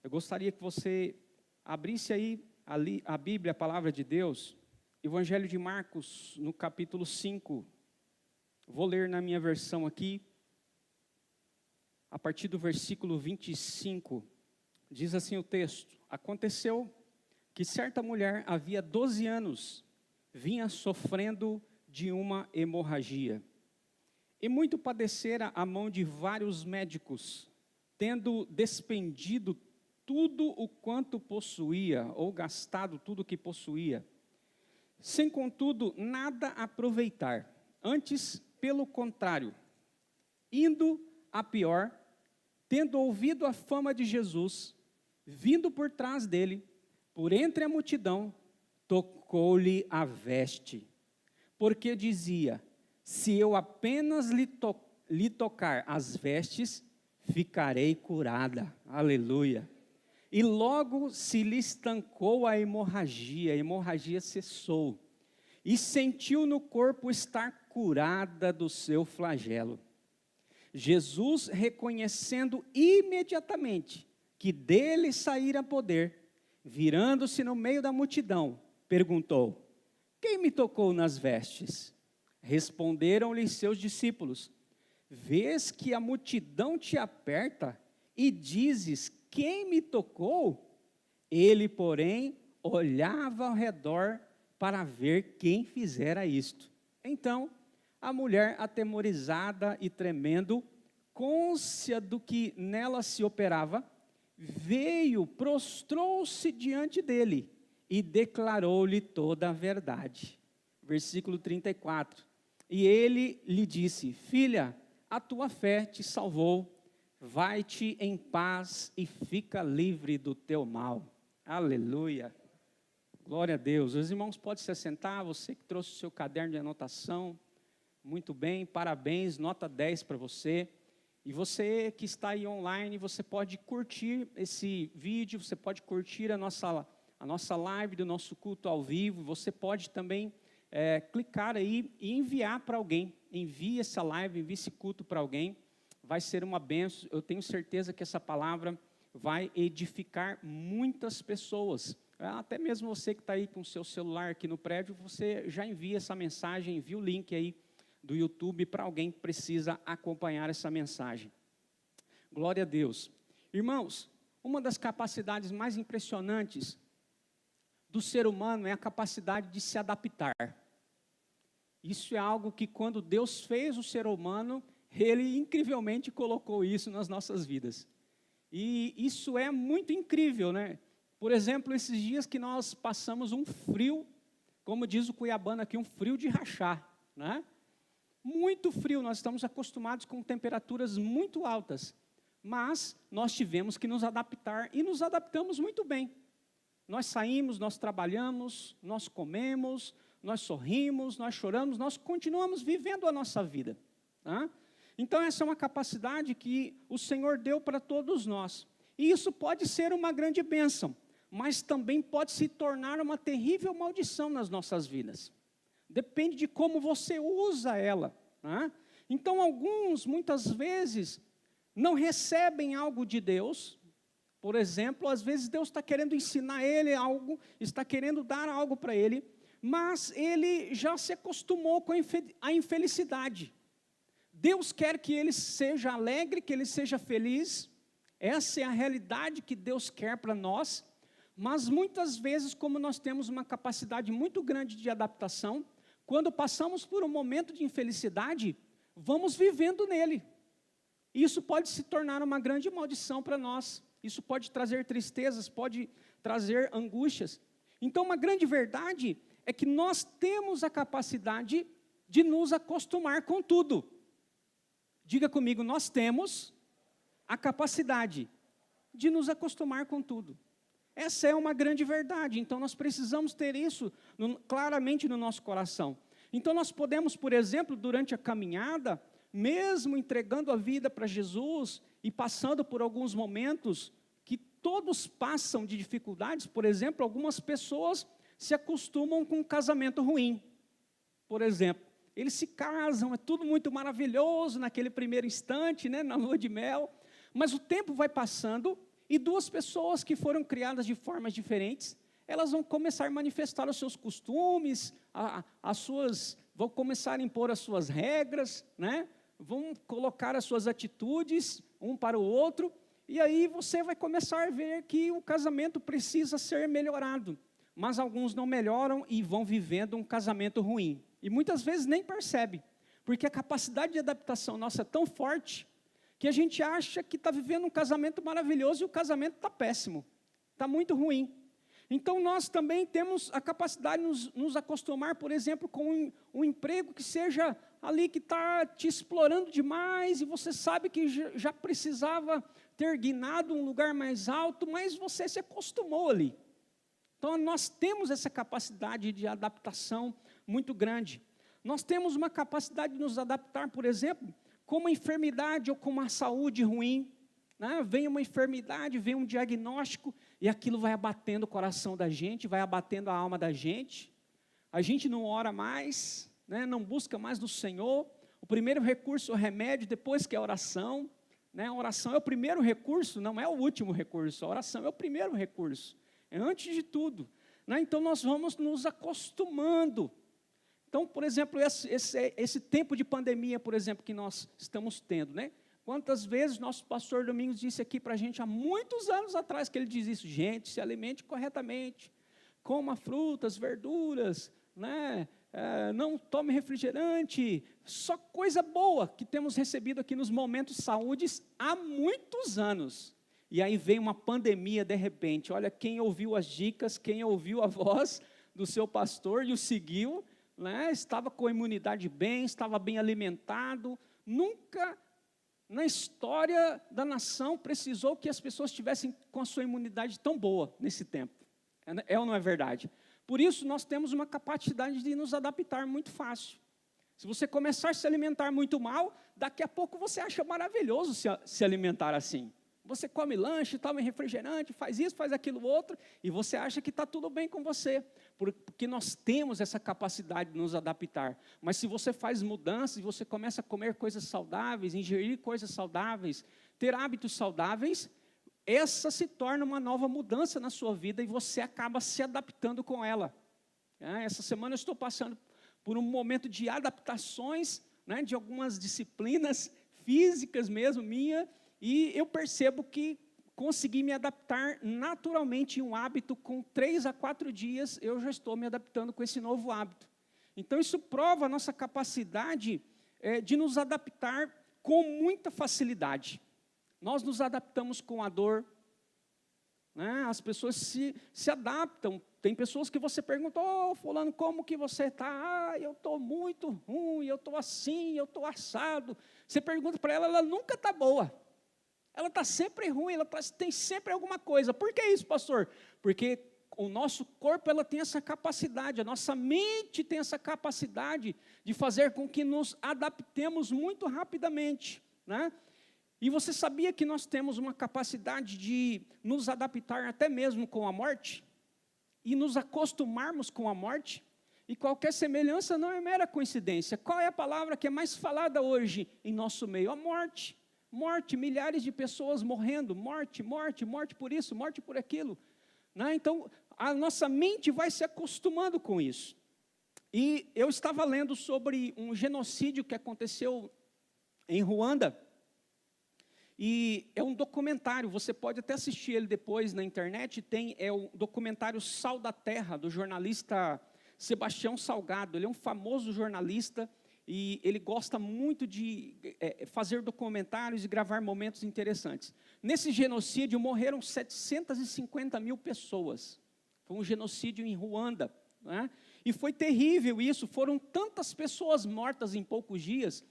Eu gostaria que você abrisse aí ali a Bíblia, a palavra de Deus, Evangelho de Marcos, no capítulo 5. Vou ler na minha versão aqui, a partir do versículo 25. Diz assim o texto: Aconteceu que certa mulher havia 12 anos, vinha sofrendo de uma hemorragia. E muito padecera à mão de vários médicos, tendo despendido tudo o quanto possuía, ou gastado tudo o que possuía, sem contudo nada aproveitar. Antes, pelo contrário, indo a pior, tendo ouvido a fama de Jesus, vindo por trás dele, por entre a multidão, tocou-lhe a veste, porque dizia: se eu apenas lhe tocar as vestes, ficarei curada. Aleluia. E logo se lhe estancou a hemorragia cessou, e sentiu no corpo estar curada do seu flagelo. Jesus, reconhecendo imediatamente que dele saíra poder, virando-se no meio da multidão, perguntou: quem me tocou nas vestes? Responderam-lhe seus discípulos: vês que a multidão te aperta e dizes: quem me tocou? Ele, porém, olhava ao redor para ver quem fizera isto. Então, a mulher, atemorizada e tremendo, cônscia do que nela se operava, veio, prostrou-se diante dele e declarou-lhe toda a verdade. Versículo 34. E ele lhe disse: filha, a tua fé te salvou, vai-te em paz e fica livre do teu mal. Aleluia. Glória a Deus. Os irmãos podem se assentar, você que trouxe o seu caderno de anotação, muito bem, parabéns, nota 10 para você. E você que está aí online, você pode curtir esse vídeo, você pode curtir a nossa live do nosso culto ao vivo, você pode também clicar aí e enviar para alguém. Envie essa live, envie esse culto para alguém. Vai ser uma bênção. Eu tenho certeza que essa palavra vai edificar muitas pessoas. Até mesmo você que está aí com o seu celular aqui no prédio, você já envia essa mensagem, envia o link aí do YouTube para alguém que precisa acompanhar essa mensagem. Glória a Deus. Irmãos, uma das capacidades mais impressionantes do ser humano é a capacidade de se adaptar. Isso é algo que, quando Deus fez o ser humano, Ele incrivelmente colocou isso nas nossas vidas. E isso é muito incrível, né? Por exemplo, esses dias que nós passamos um frio, como diz o cuiabano aqui, um frio de rachar, né? Muito frio, nós estamos acostumados com temperaturas muito altas, mas nós tivemos que nos adaptar e nos adaptamos muito bem. Nós saímos, nós trabalhamos, nós comemos, nós sorrimos, nós choramos, nós continuamos vivendo a nossa vida, tá? Então essa é uma capacidade que o Senhor deu para todos nós. E isso pode ser uma grande bênção, mas também pode se tornar uma terrível maldição nas nossas vidas. Depende de como você usa ela, né? Então alguns, muitas vezes, não recebem algo de Deus. Por exemplo, às vezes Deus está querendo ensinar ele algo, está querendo dar algo para ele, mas ele já se acostumou com a infelicidade. Deus quer que ele seja alegre, que ele seja feliz. Essa é a realidade que Deus quer para nós. Mas muitas vezes, como nós temos uma capacidade muito grande de adaptação, quando passamos por um momento de infelicidade, vamos vivendo nele. Isso pode se tornar uma grande maldição para nós. Isso pode trazer tristezas, pode trazer angústias. Então, uma grande verdade é que nós temos a capacidade de nos acostumar com tudo. Diga comigo, nós temos a capacidade de nos acostumar com tudo. Essa é uma grande verdade, então nós precisamos ter isso claramente no nosso coração. Então nós podemos, por exemplo, durante a caminhada, mesmo entregando a vida para Jesus e passando por alguns momentos que todos passam de dificuldades, por exemplo, algumas pessoas se acostumam com um casamento ruim, por exemplo. Eles se casam, é tudo muito maravilhoso naquele primeiro instante, né, na lua de mel, mas o tempo vai passando E duas pessoas que foram criadas de formas diferentes, elas vão começar a manifestar os seus costumes, vão começar a impor as suas regras, né? Vão colocar as suas atitudes um para o outro, e aí você vai começar a ver que o casamento precisa ser melhorado. Mas alguns não melhoram e vão vivendo um casamento ruim. E muitas vezes nem percebe, porque a capacidade de adaptação nossa é tão forte, que a gente acha que está vivendo um casamento maravilhoso e o casamento está péssimo, está muito ruim. Então nós também temos a capacidade de nos acostumar, por exemplo, com um emprego que seja ali que está te explorando demais, e você sabe que já precisava ter guinado um lugar mais alto, mas você se acostumou ali. Então nós temos essa capacidade de adaptação muito grande. Nós temos uma capacidade de nos adaptar, por exemplo, com uma enfermidade ou com uma saúde ruim, né? Vem uma enfermidade, vem um diagnóstico, e aquilo vai abatendo o coração da gente, vai abatendo a alma da gente. A gente não ora mais, né? Não busca mais do Senhor. O primeiro recurso é o remédio, depois que é a oração, né? A oração é o primeiro recurso, não é o último recurso. A oração é o primeiro recurso, é antes de tudo, né? Então nós vamos nos acostumando. Então, por exemplo, esse tempo de pandemia, por exemplo, que nós estamos tendo, né? Quantas vezes nosso pastor Domingos disse aqui para a gente, há muitos anos atrás, que ele diz isso: gente, se alimente corretamente, coma frutas, verduras, né? Não tome refrigerante, só coisa boa que temos recebido aqui nos momentos saúde há muitos anos. E aí vem uma pandemia de repente. Olha, quem ouviu as dicas, quem ouviu a voz do seu pastor e o seguiu, né? Estava com a imunidade bem, estava bem alimentado. Nunca na história da nação precisou que as pessoas estivessem com a sua imunidade tão boa nesse tempo. É ou não é verdade? Por isso nós temos uma capacidade de nos adaptar muito fácil. Se você começar a se alimentar muito mal, daqui a pouco você acha maravilhoso se alimentar assim. Você come lanche, toma refrigerante, faz isso, faz aquilo outro, e você acha que está tudo bem com você, porque nós temos essa capacidade de nos adaptar. Mas se você faz mudanças, você começa a comer coisas saudáveis, ingerir coisas saudáveis, ter hábitos saudáveis, essa se torna uma nova mudança na sua vida e você acaba se adaptando com ela. Essa semana eu estou passando por um momento de adaptações, né, de algumas disciplinas físicas mesmo, e eu percebo que consegui me adaptar naturalmente em um hábito. Com 3 a 4 dias, eu já estou me adaptando com esse novo hábito. Então, isso prova a nossa capacidade de nos adaptar com muita facilidade. Nós nos adaptamos com a dor, né? As pessoas se adaptam. Tem pessoas que você pergunta: ô, fulano, como que você está? Eu estou muito ruim, eu estou assim, eu estou assado. Você pergunta para ela nunca está boa. Ela está sempre ruim, tem sempre alguma coisa. Por que isso, pastor? Porque o nosso corpo tem essa capacidade, a nossa mente tem essa capacidade de fazer com que nos adaptemos muito rapidamente, né? E você sabia que nós temos uma capacidade de nos adaptar até mesmo com a morte? E nos acostumarmos com a morte? E qualquer semelhança não é mera coincidência. Qual é a palavra que é mais falada hoje em nosso meio? A morte. Morte, milhares de pessoas morrendo, morte, morte, morte por isso, morte por aquilo, né? Então, a nossa mente vai se acostumando com isso. E eu estava lendo sobre um genocídio que aconteceu em Ruanda, e é um documentário, você pode até assistir ele depois na internet, é o documentário Sal da Terra, do jornalista Sebastião Salgado. Ele é um famoso jornalista, e ele gosta muito de fazer documentários e gravar momentos interessantes. Nesse genocídio morreram 750 mil pessoas. Foi um genocídio em Ruanda, né? E foi terrível isso. Foram tantas pessoas mortas em poucos dias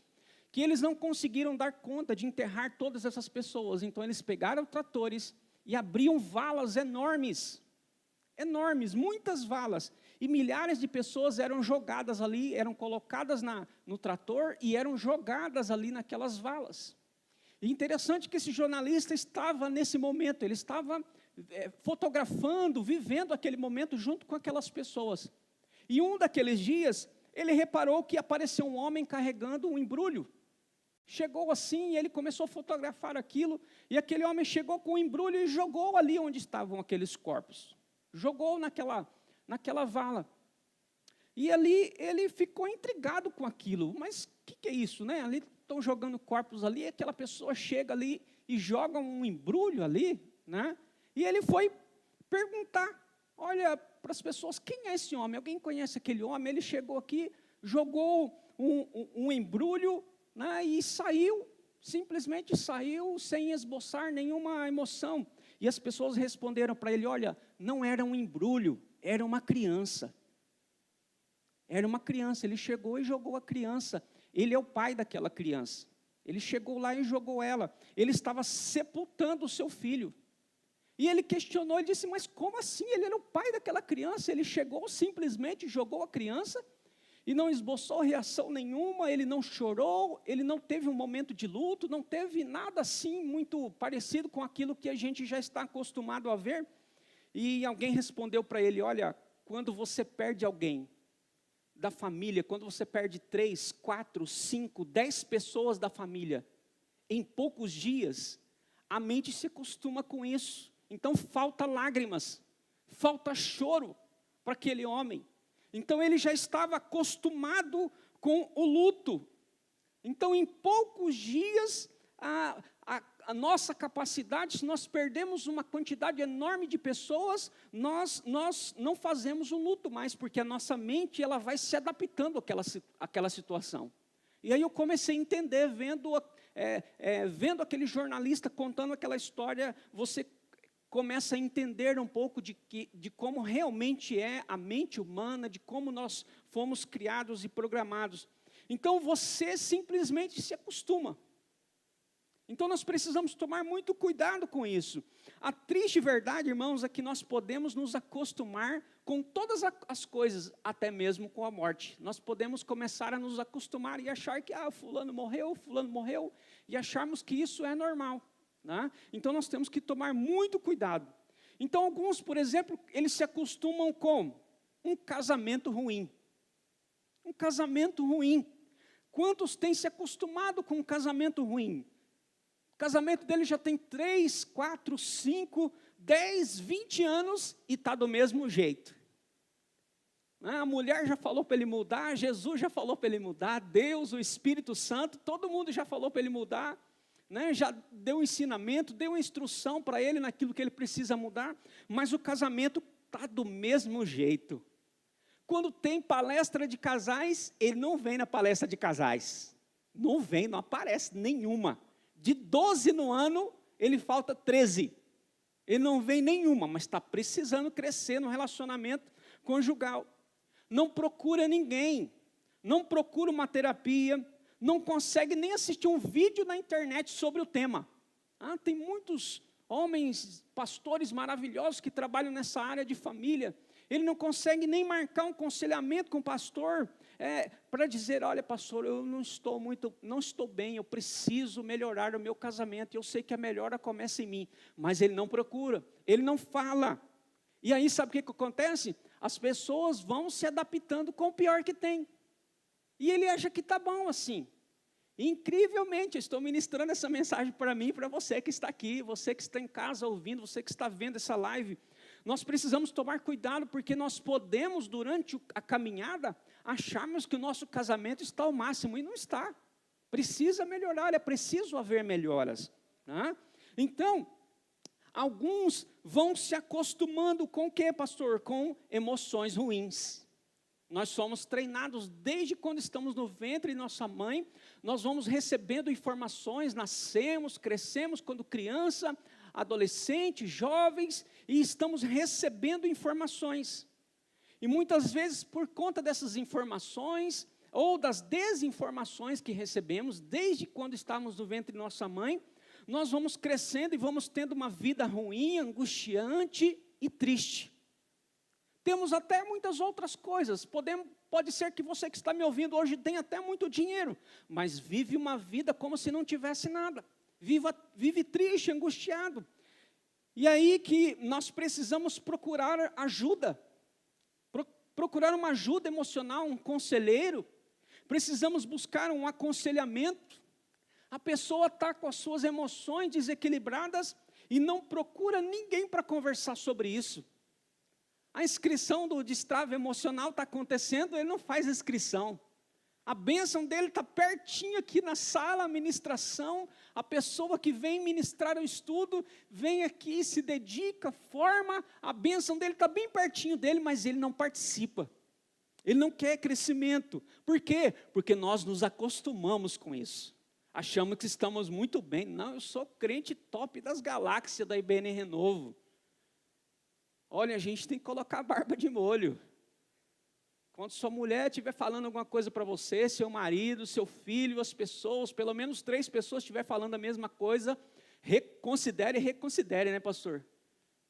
que eles não conseguiram dar conta de enterrar todas essas pessoas. Então eles pegaram tratores e abriam valas enormes. Enormes, muitas valas, e milhares de pessoas eram jogadas ali, eram colocadas no trator e eram jogadas ali naquelas valas. E interessante que esse jornalista estava nesse momento, ele estava fotografando, vivendo aquele momento junto com aquelas pessoas. E um daqueles dias, ele reparou que apareceu um homem carregando um embrulho. Chegou assim, e ele começou a fotografar aquilo, e aquele homem chegou com um embrulho e jogou ali onde estavam aqueles corpos. Jogou naquela vala. E ali ele ficou intrigado com aquilo. Mas o que é isso, né? Ali estão jogando corpos ali, e aquela pessoa chega ali e joga um embrulho ali, né? E ele foi perguntar, olha, para as pessoas, quem é esse homem? Alguém conhece aquele homem? Ele chegou aqui, jogou um embrulho, né, e saiu, simplesmente saiu sem esboçar nenhuma emoção. E as pessoas responderam para ele, olha, não era um embrulho, era uma criança. Era uma criança, ele chegou e jogou a criança. Ele é o pai daquela criança. Ele chegou lá e jogou ela. Ele estava sepultando o seu filho. E ele questionou, ele disse, mas como assim? Ele era o pai daquela criança, ele chegou simplesmente, jogou a criança, e não esboçou reação nenhuma, ele não chorou, ele não teve um momento de luto, não teve nada assim muito parecido com aquilo que a gente já está acostumado a ver. E alguém respondeu para ele, olha, quando você perde alguém da família, quando você perde 3, 4, 5, 10 pessoas da família, em poucos dias, a mente se acostuma com isso. Então falta lágrimas, falta choro para aquele homem. Então ele já estava acostumado com o luto. Então em poucos dias, a nossa capacidade, se nós perdemos uma quantidade enorme de pessoas, nós não fazemos o luto mais, porque a nossa mente ela vai se adaptando àquela situação. E aí eu comecei a entender, vendo aquele jornalista contando aquela história, você começa a entender um pouco de como realmente é a mente humana, de como nós fomos criados e programados. Então você simplesmente se acostuma. Então nós precisamos tomar muito cuidado com isso. A triste verdade, irmãos, é que nós podemos nos acostumar com todas as coisas, até mesmo com a morte. Nós podemos começar a nos acostumar e achar que fulano morreu, e acharmos que isso é normal. Né? Então nós temos que tomar muito cuidado. Então alguns, por exemplo, eles se acostumam com um casamento ruim. Um casamento ruim. Quantos têm se acostumado com um casamento ruim? O casamento dele já tem 3, 4, 5, 10, 20 anos e está do mesmo jeito. A mulher já falou para ele mudar, Jesus já falou para ele mudar, Deus, o Espírito Santo, todo mundo já falou para ele mudar. Né, já deu ensinamento, deu instrução para ele naquilo que ele precisa mudar, mas o casamento está do mesmo jeito. Quando tem palestra de casais, ele não vem na palestra de casais. Não vem, não aparece nenhuma. De 12 no ano, ele falta 13. Ele não vem nenhuma, mas está precisando crescer no relacionamento conjugal. Não procura ninguém, não procura uma terapia, não consegue nem assistir um vídeo na internet sobre o tema. Tem muitos homens, pastores maravilhosos que trabalham nessa área de família. Ele não consegue nem marcar um aconselhamento com o pastor para dizer, olha pastor, eu não estou bem, eu preciso melhorar o meu casamento, eu sei que a melhora começa em mim. Mas ele não procura, ele não fala. E aí sabe o que acontece? As pessoas vão se adaptando com o pior que tem. E ele acha que está bom assim. Incrivelmente, eu estou ministrando essa mensagem para mim e para você que está aqui, você que está em casa ouvindo, você que está vendo essa live. Nós precisamos tomar cuidado, porque nós podemos, durante a caminhada, acharmos que o nosso casamento está ao máximo, e não está. Precisa melhorar, é preciso haver melhoras. Né? Então, alguns vão se acostumando com o que, pastor? Com emoções ruins. Nós somos treinados desde quando estamos no ventre de nossa mãe, nós vamos recebendo informações, nascemos, crescemos quando criança, adolescente, jovens, e estamos recebendo informações. E muitas vezes, por conta dessas informações, ou das desinformações que recebemos, desde quando estávamos no ventre de nossa mãe, nós vamos crescendo e vamos tendo uma vida ruim, angustiante e triste. Temos até muitas outras coisas, pode ser que você que está me ouvindo hoje tenha até muito dinheiro, mas vive uma vida como se não tivesse nada, vive triste, angustiado. E aí que nós precisamos procurar ajuda, procurar uma ajuda emocional, um conselheiro, precisamos buscar um aconselhamento. A pessoa está com as suas emoções desequilibradas e não procura ninguém para conversar sobre isso. A inscrição do destrave emocional está acontecendo, ele não faz inscrição. A bênção dele está pertinho aqui na sala, a ministração. A pessoa que vem ministrar o estudo, vem aqui, se dedica, forma. A bênção dele está bem pertinho dele, mas ele não participa. Ele não quer crescimento. Por quê? Porque nós nos acostumamos com isso. Achamos que estamos muito bem. Não, eu sou crente top das galáxias da IBN Renovo. Olha, a gente tem que colocar a barba de molho. Quando sua mulher estiver falando alguma coisa para você, seu marido, seu filho, as pessoas, pelo menos 3 pessoas estiver falando a mesma coisa, reconsidere, né, pastor?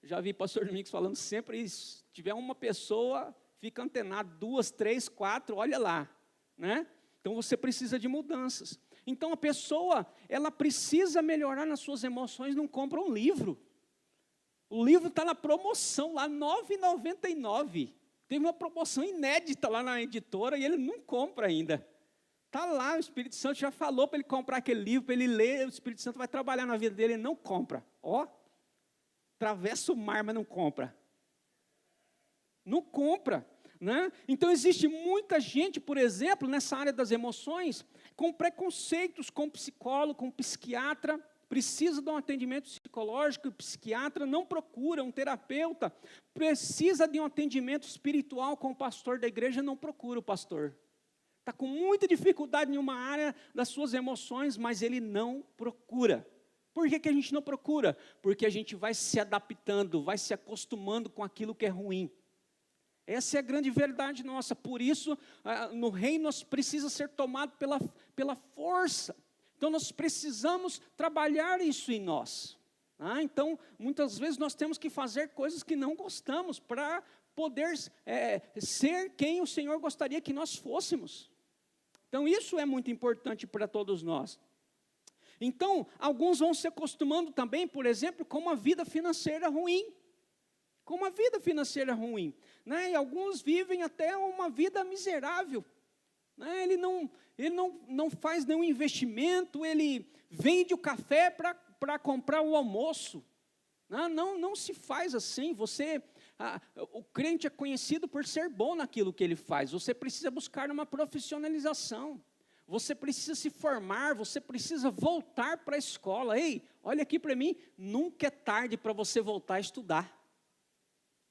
Já vi pastor Domingos falando sempre isso. Se tiver uma pessoa, fica antenado, 2, 3, 4, olha lá, né? Então você precisa de mudanças. Então a pessoa, ela precisa melhorar nas suas emoções, não compra um livro. O livro está na promoção, lá R$ 9,99. Teve uma promoção inédita lá na editora e ele não compra ainda. Está lá, o Espírito Santo já falou para ele comprar aquele livro, para ele ler, o Espírito Santo vai trabalhar na vida dele, ele não compra. Ó, atravessa o mar, mas não compra. Não compra, né? Então existe muita gente, por exemplo, nessa área das emoções, com preconceitos com psicólogo, com psiquiatra, precisa de um atendimento psicológico, o psiquiatra não procura um terapeuta, precisa de um atendimento espiritual com o pastor da igreja, não procura o pastor. Está com muita dificuldade em uma área das suas emoções, mas ele não procura. Por que a gente não procura? Porque a gente vai se adaptando, vai se acostumando com aquilo que é ruim. Essa é a grande verdade nossa, por isso no reino nós precisa ser tomado pela força. Então, nós precisamos trabalhar isso em nós. Então, muitas vezes nós temos que fazer coisas que não gostamos para poder ser quem o Senhor gostaria que nós fôssemos. Então, isso é muito importante para todos nós. Então, alguns vão se acostumando também, por exemplo, com uma vida financeira ruim. Com uma vida financeira ruim. Né? E alguns vivem até uma vida miserável. Ele não faz nenhum investimento, ele vende o café para comprar o almoço. Não se faz assim. O crente é conhecido por ser bom naquilo que ele faz. Você precisa buscar uma profissionalização. Você precisa se formar, você precisa voltar para a escola. Ei, olha aqui para mim, nunca é tarde para você voltar a estudar.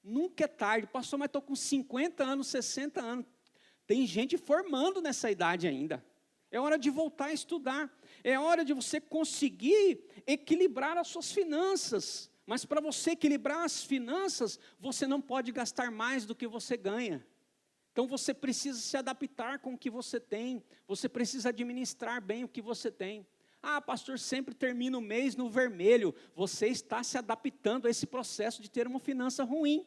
Nunca é tarde. Pastor, mas estou com 50 anos, 60 anos. Tem gente formando nessa idade ainda. É hora de voltar a estudar. É hora de você conseguir equilibrar as suas finanças. Mas para você equilibrar as finanças, você não pode gastar mais do que você ganha. Então você precisa se adaptar com o que você tem. Você precisa administrar bem o que você tem. Ah, pastor, sempre termina o mês no vermelho. Você está se adaptando a esse processo de ter uma finança ruim.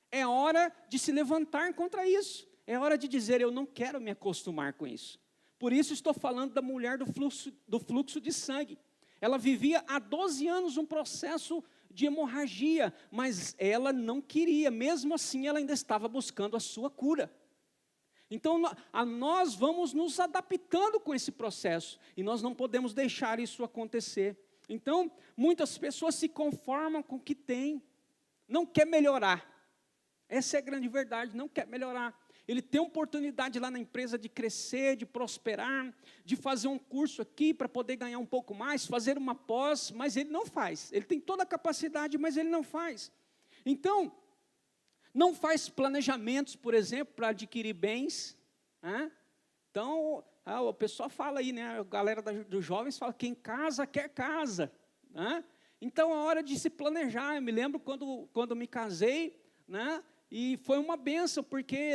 É hora de se levantar contra isso. É hora de dizer, eu não quero me acostumar com isso. Por isso estou falando da mulher do fluxo de sangue. Ela vivia há 12 anos um processo de hemorragia, mas ela não queria, mesmo assim ela ainda estava buscando a sua cura. Então nós vamos nos adaptando com esse processo, e nós não podemos deixar isso acontecer. Então, muitas pessoas se conformam com o que têm, não quer melhorar. Essa é a grande verdade, não quer melhorar. Ele tem oportunidade lá na empresa de crescer, de prosperar, de fazer um curso aqui para poder ganhar um pouco mais, fazer uma pós, mas ele não faz. Ele tem toda a capacidade, mas ele não faz. Então, não faz planejamentos, por exemplo, para adquirir bens. Então, o pessoal fala aí, né? A galera dos jovens fala, quem casa, quer casa. Então, é hora de se planejar. Eu me lembro quando me casei, né? E foi uma bênção, porque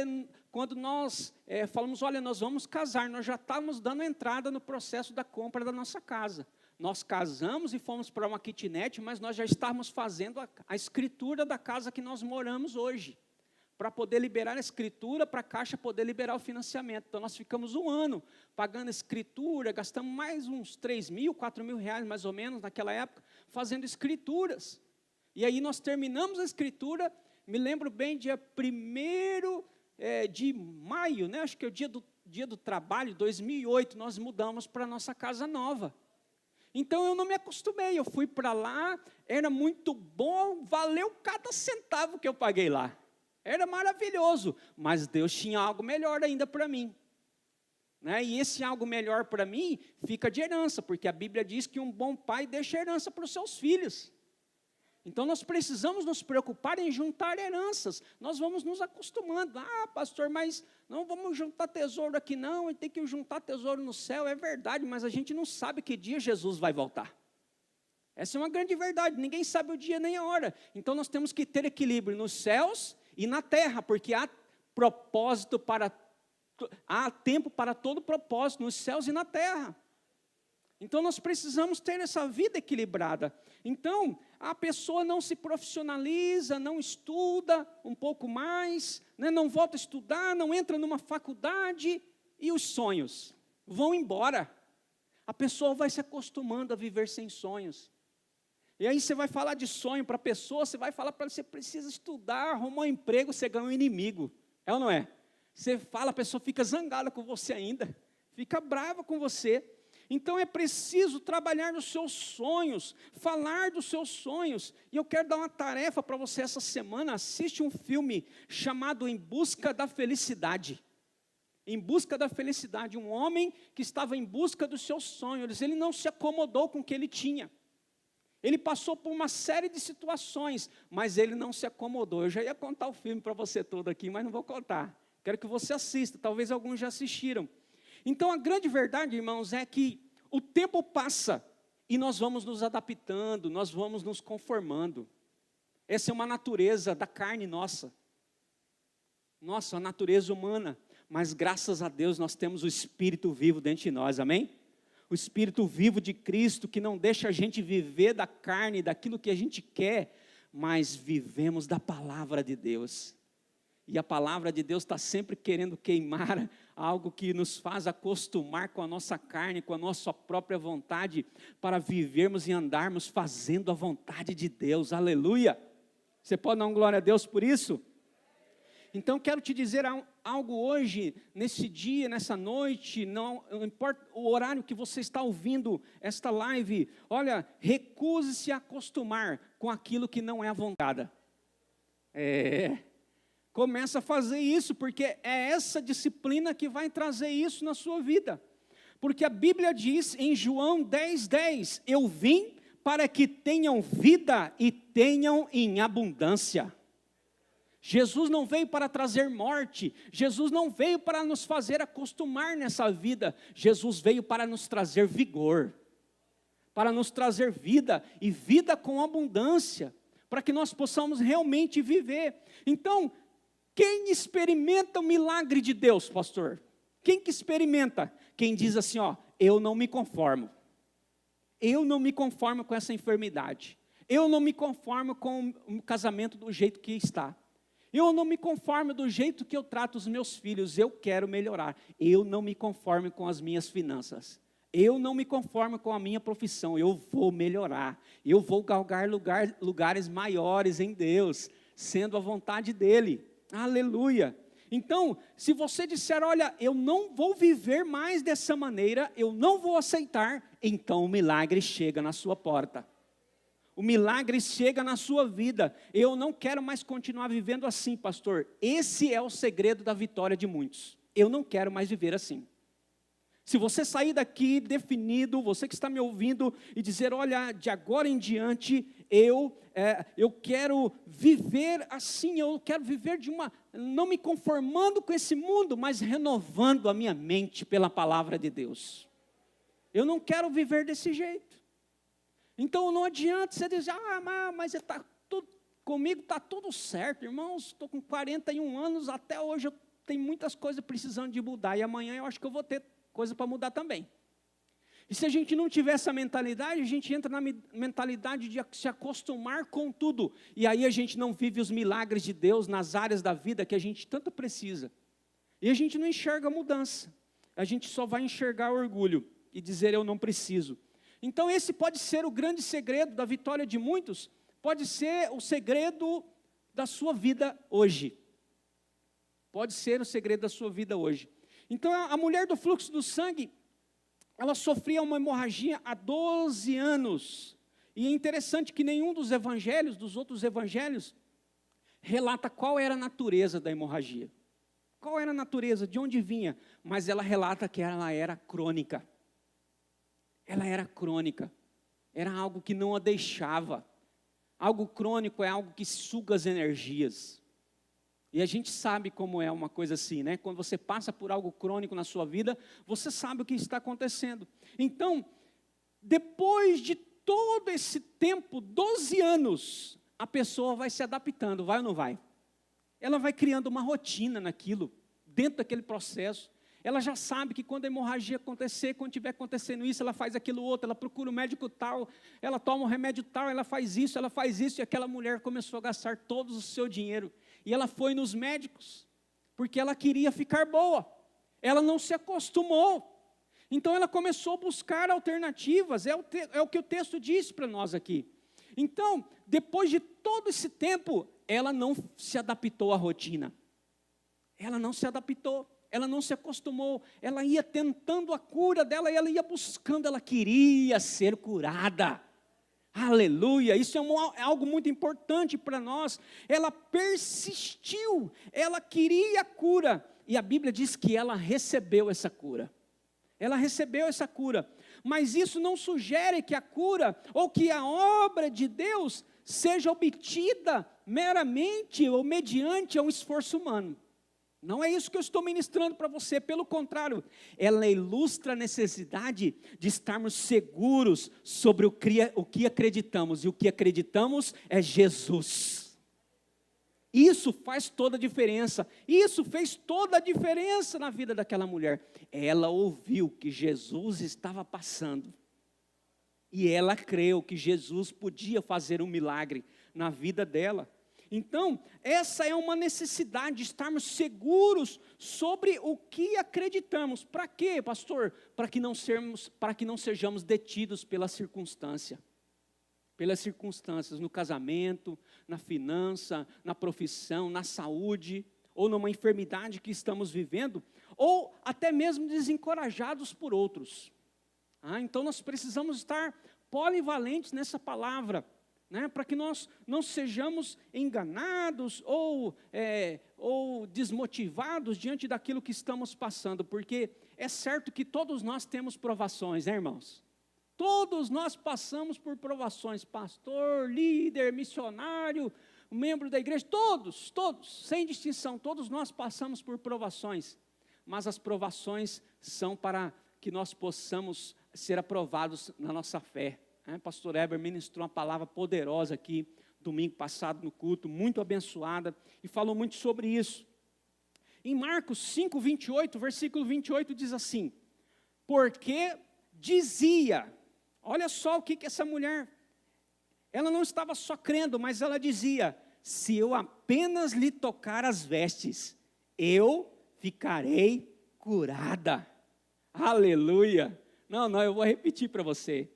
quando nós falamos, olha, nós vamos casar, nós já estávamos dando entrada no processo da compra da nossa casa. Nós casamos e fomos para uma kitnet, mas nós já estávamos fazendo a escritura da casa que nós moramos hoje, para poder liberar a escritura, para a Caixa poder liberar o financiamento. Então, nós ficamos 1 ano pagando a escritura, gastamos mais uns 3 mil, 4 mil reais, mais ou menos, naquela época, fazendo escrituras. E aí nós terminamos a escritura. Me lembro bem, dia 1º de maio, né? Acho que é o dia do trabalho, 2008, nós mudamos para a nossa casa nova. Então eu não me acostumei, eu fui para lá, era muito bom, valeu cada centavo que eu paguei lá. Era maravilhoso, mas Deus tinha algo melhor ainda para mim. Né? E esse algo melhor para mim fica de herança, porque a Bíblia diz que um bom pai deixa herança para os seus filhos. Então nós precisamos nos preocupar em juntar heranças. Nós vamos nos acostumando. Ah, pastor, mas não vamos juntar tesouro aqui não, tem que juntar tesouro no céu. É verdade, mas a gente não sabe que dia Jesus vai voltar. Essa é uma grande verdade, ninguém sabe o dia nem a hora. Então nós temos que ter equilíbrio nos céus e na terra, porque há tempo para todo propósito nos céus e na terra. Então nós precisamos ter essa vida equilibrada. Então a pessoa não se profissionaliza, não estuda um pouco mais, né, não volta a estudar, não entra numa faculdade e os sonhos vão embora. A pessoa vai se acostumando a viver sem sonhos. E aí você vai falar de sonho para a pessoa, você vai falar para ela, você precisa estudar, arrumar um emprego, você ganha um inimigo. É ou não é? Você fala, a pessoa fica zangada com você ainda, fica brava com você. Então é preciso trabalhar nos seus sonhos, falar dos seus sonhos. E eu quero dar uma tarefa para você essa semana. Assiste um filme chamado Em Busca da Felicidade. Em busca da felicidade. Um homem que estava em busca dos seus sonhos. Ele não se acomodou com o que ele tinha. Ele passou por uma série de situações, mas ele não se acomodou. Eu já ia contar o filme para você todo aqui, mas não vou contar. Quero que você assista, talvez alguns já assistiram. Então a grande verdade, irmãos, é que o tempo passa e nós vamos nos adaptando, nós vamos nos conformando. Essa é uma natureza da carne nossa. Nossa, a natureza humana. Mas graças a Deus nós temos o Espírito vivo dentro de nós, amém? O Espírito vivo de Cristo que não deixa a gente viver da carne, daquilo que a gente quer, mas vivemos da palavra de Deus. E a palavra de Deus está sempre querendo queimar algo que nos faz acostumar com a nossa carne, com a nossa própria vontade, para vivermos e andarmos fazendo a vontade de Deus, aleluia. Você pode dar uma glória a Deus por isso? Então quero te dizer algo hoje, nesse dia, nessa noite, não importa o horário que você está ouvindo esta live, olha, recuse-se a acostumar com aquilo que não é a vontade. Começa a fazer isso, porque é essa disciplina que vai trazer isso na sua vida. Porque a Bíblia diz em João 10:10, eu vim para que tenham vida e tenham em abundância. Jesus não veio para trazer morte, Jesus não veio para nos fazer acostumar nessa vida, Jesus veio para nos trazer vigor, para nos trazer vida, e vida com abundância, para que nós possamos realmente viver. Então, quem experimenta o milagre de Deus, pastor? Quem que experimenta? Quem diz assim, ó, eu não me conformo. Eu não me conformo com essa enfermidade. Eu não me conformo com o casamento do jeito que está. Eu não me conformo do jeito que eu trato os meus filhos. Eu quero melhorar. Eu não me conformo com as minhas finanças. Eu não me conformo com a minha profissão. Eu vou melhorar. Eu vou galgar lugares maiores em Deus, sendo a vontade dEle. Aleluia. Então, se você disser, olha, eu não vou viver mais dessa maneira, eu não vou aceitar, então o milagre chega na sua porta. O milagre chega na sua vida. Eu não quero mais continuar vivendo assim, pastor. Esse é o segredo da vitória de muitos. Eu não quero mais viver assim. Se você sair daqui definido, você que está me ouvindo, e dizer, olha, de agora em diante, eu quero viver assim, eu quero viver não me conformando com esse mundo, mas renovando a minha mente pela palavra de Deus. Eu não quero viver desse jeito. Então não adianta você dizer, mas comigo está tudo certo, irmãos, estou com 41 anos, até hoje eu tenho muitas coisas precisando de mudar, e amanhã eu acho que eu vou ter coisa para mudar também. E se a gente não tiver essa mentalidade, a gente entra na mentalidade de se acostumar com tudo, e aí a gente não vive os milagres de Deus nas áreas da vida que a gente tanto precisa, e a gente não enxerga a mudança, a gente só vai enxergar orgulho, e dizer eu não preciso. Então esse pode ser o grande segredo da vitória de muitos, pode ser o segredo da sua vida hoje. Pode ser o segredo da sua vida hoje. Então a mulher do fluxo do sangue, ela sofria uma hemorragia há 12 anos. E é interessante que nenhum dos evangelhos, dos outros evangelhos, relata qual era a natureza da hemorragia. Qual era a natureza, de onde vinha? Mas ela relata que ela era crônica. Ela era crônica. Era algo que não a deixava. Algo crônico é algo que suga as energias. E a gente sabe como é uma coisa assim, né? Quando você passa por algo crônico na sua vida, você sabe o que está acontecendo. Então, depois de todo esse tempo, 12 anos, a pessoa vai se adaptando, vai ou não vai? Ela vai criando uma rotina naquilo, dentro daquele processo. Ela já sabe que quando a hemorragia acontecer, quando estiver acontecendo isso, ela faz aquilo outro, ela procura o médico tal, ela toma um remédio tal, ela faz isso, e aquela mulher começou a gastar todo o seu dinheiro. E ela foi nos médicos, porque ela queria ficar boa. Ela não se acostumou. Então ela começou a buscar alternativas, é o que o texto diz para nós aqui. Então, depois de todo esse tempo, ela não se adaptou à rotina. Ela não se adaptou, ela não se acostumou, ela ia tentando a cura dela, ela ia buscando, ela queria ser curada. Aleluia, isso é algo muito importante para nós. Ela persistiu, ela queria a cura, e a Bíblia diz que ela recebeu essa cura. Ela recebeu essa cura, mas isso não sugere que a cura, ou que a obra de Deus, seja obtida meramente ou mediante um esforço humano. Não é isso que eu estou ministrando para você, pelo contrário, ela ilustra a necessidade de estarmos seguros sobre o que acreditamos, e o que acreditamos é Jesus. Isso faz toda a diferença, isso fez toda a diferença na vida daquela mulher. Ela ouviu que Jesus estava passando, e ela creu que Jesus podia fazer um milagre na vida dela. Então, essa é uma necessidade de estarmos seguros sobre o que acreditamos. Para quê, pastor? Para que não sejamos detidos pela circunstância. Pelas circunstâncias no casamento, na finança, na profissão, na saúde, ou numa enfermidade que estamos vivendo, ou até mesmo desencorajados por outros. Então nós precisamos estar polivalentes nessa palavra, né, para que nós não sejamos enganados ou desmotivados diante daquilo que estamos passando, porque é certo que todos nós temos provações, né, irmãos? Todos nós passamos por provações, pastor, líder, missionário, membro da igreja, todos, sem distinção, todos nós passamos por provações, mas as provações são para que nós possamos ser aprovados na nossa fé. Pastor Eber ministrou uma palavra poderosa aqui, domingo passado no culto, muito abençoada, e falou muito sobre isso. Em Marcos 5, 28, versículo 28 diz assim: porque dizia, olha só o que essa mulher, ela não estava só crendo, mas ela dizia, se eu apenas lhe tocar as vestes, eu ficarei curada. Aleluia. Não, eu vou repetir para você.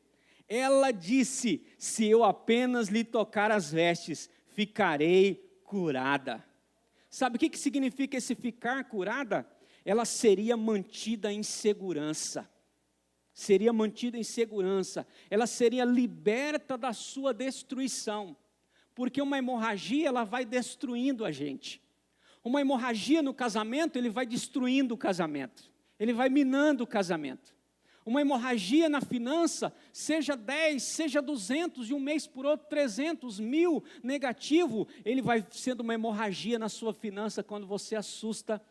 Ela disse, se eu apenas lhe tocar as vestes, ficarei curada. Sabe o que significa esse ficar curada? Ela seria mantida em segurança. Seria mantida em segurança. Ela seria liberta da sua destruição. Porque uma hemorragia, ela vai destruindo a gente. Uma hemorragia no casamento, ele vai destruindo o casamento. Ele vai minando o casamento. Uma hemorragia na finança, seja 10, seja 200, de um mês por outro, 300, 1000 negativo, ele vai sendo uma hemorragia na sua finança, quando você assusta,